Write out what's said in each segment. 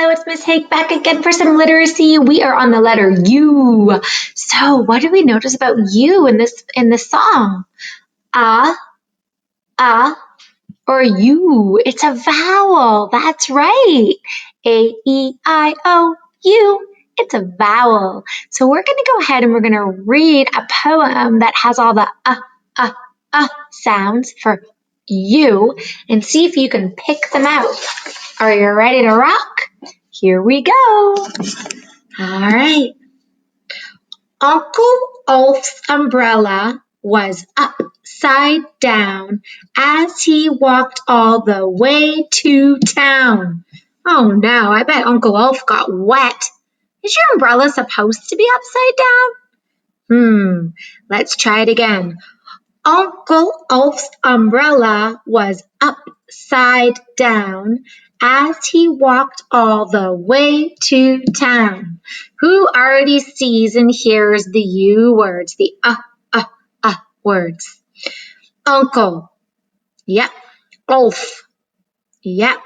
Hello, it's Miss Hake back again for some literacy. We are on the letter U. So what do we notice about U in this song? Or U. It's a vowel. That's right. A-E-I-O-U. It's a vowel. So we're going to go ahead and we're going to read a poem that has all the sounds for U and see if you can pick them out. Are you ready to rock? Here we go. All right. Uncle Ulf's umbrella was upside down as he walked all the way to town. Oh no, I bet Uncle Ulf got wet. Is your umbrella supposed to be upside down? Let's try it again. Uncle Ulf's umbrella was upside down as he walked all the way to town. Who already sees and hears the U words, the words? Uncle. Yep. Ulf. Yep.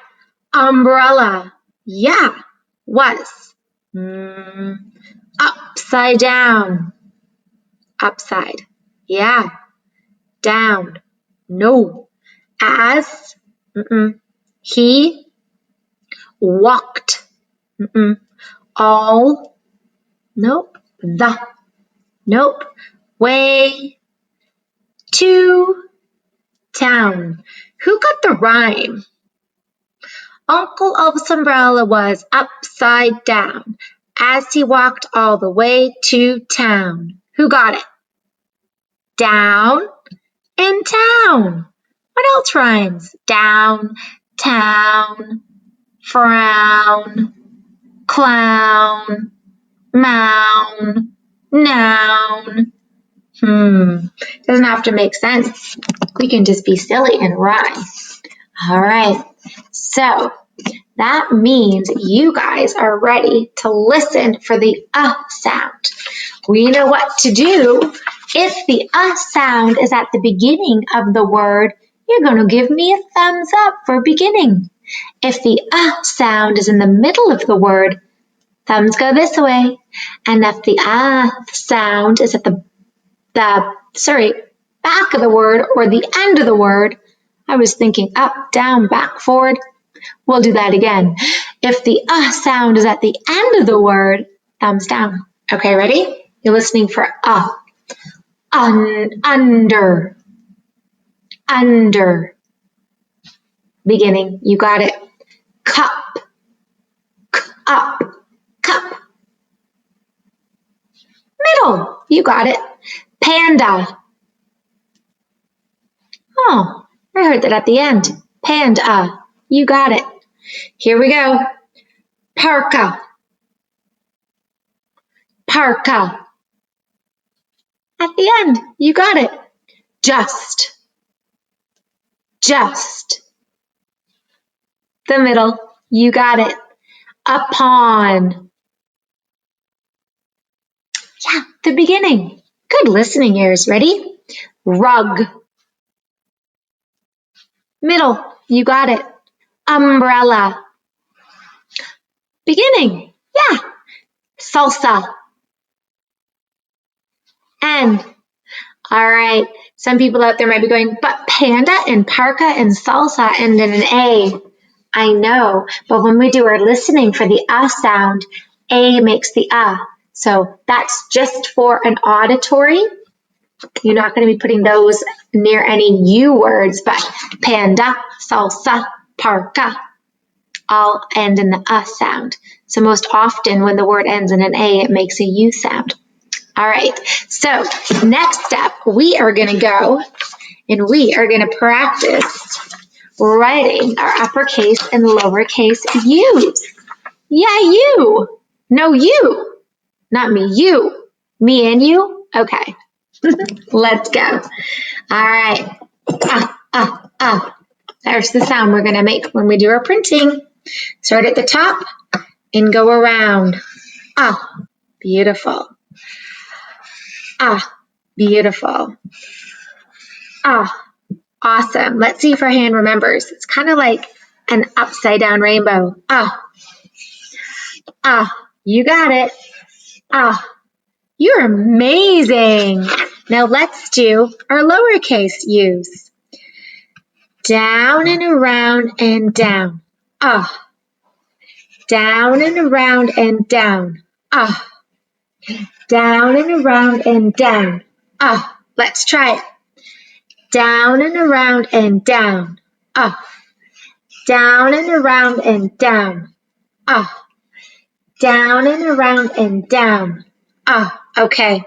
Umbrella. Yeah. Was. Upside down. Upside. Yeah. Down. No. As. He walked. All. Nope. The. Nope. Way. To. Town. Who got the rhyme? Uncle Ulf's umbrella was upside down as he walked all the way to town. Who got it? Down and town. What else rhymes? Down, town, frown, clown, mound, noun. Doesn't have to make sense. We can just be silly and rhyme. All right. So that means you guys are ready to listen for the sound. We know what to do. If the sound is at the beginning of the word, you're going to give me a thumbs up for beginning. If the sound is in the middle of the word, thumbs go this way. And if the sound is at the back of the word or the end of the word, I was thinking up, down, back, forward. We'll do that again. If the sound is at the end of the word, thumbs down. Okay, ready? You're listening for under. Beginning, you got it. Cup, up, cup. Middle, you got it. Panda. Oh, I heard that at the end. Panda, you got it. Here we go. Parka. At the end, you got it. Just. The middle, you got it. Upon. Yeah, the beginning. Good listening ears. Ready? Rug. Middle, you got it. Umbrella. Beginning, yeah. Salsa. End. All right. Some people out there might be going, but panda and parka and salsa end in an A. I know, but when we do our listening for the sound, A makes the So that's just for an auditory. You're not going to be putting those near any U words, but panda, salsa, parka all end in the sound. So most often when the word ends in an A, it makes a U sound. All right, so next step, we are going to go and we are going to practice writing our uppercase and lowercase U's. Yeah, you. No, you. Not me, you. Me and you? Okay. Let's go. All right. There's the sound we're going to make when we do our printing. Start at the top and go around. Beautiful. Beautiful. Awesome. Let's see if our hand remembers. It's kind of like an upside down rainbow. Ah, you got it. Ah, you're amazing. Now let's do our lowercase U's. Down and around and down. Ah. Down and around and down. Ah. Down and around and down. Ah. Let's try it. Down and around and down. Ah. Down and around and down. Ah. Down and around and down. Ah. Okay.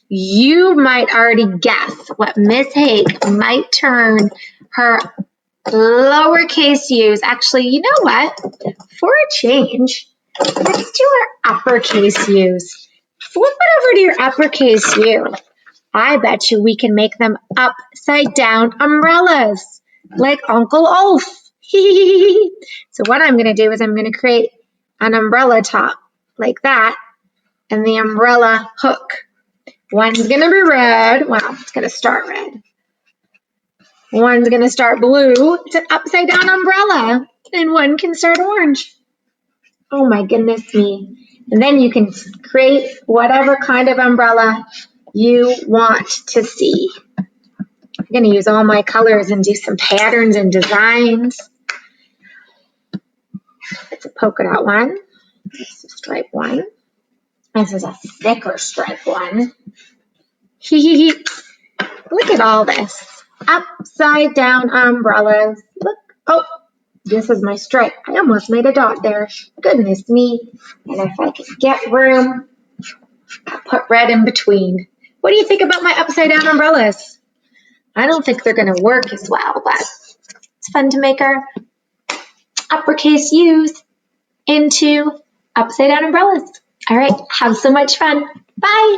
You might already guess what Miss Hake might turn her lowercase U's. Actually, you know what? For a change, let's do our uppercase U's. Flip it over to your uppercase U. I bet you we can make them upside down umbrellas, like Uncle Ulf. So what I'm going to do is I'm going to create an umbrella top like that, and the umbrella hook. One's going to be red. Well, it's going to start red. One's going to start blue. It's an upside down umbrella. And one can start orange. Oh my goodness me. And then you can create whatever kind of umbrella you want to see. I'm going to use all my colors and do some patterns and designs. It's a polka dot one. This is a stripe one. This is a thicker stripe one. Look at all this. Upside down umbrellas. Look. Oh, this is my stripe. I almost made a dot there. Goodness me. And if I can get room, I'll put red in between. What do you think about my upside down umbrellas? I don't think they're going to work as well, but it's fun to make our uppercase U's into upside down umbrellas. All right, have so much fun. Bye.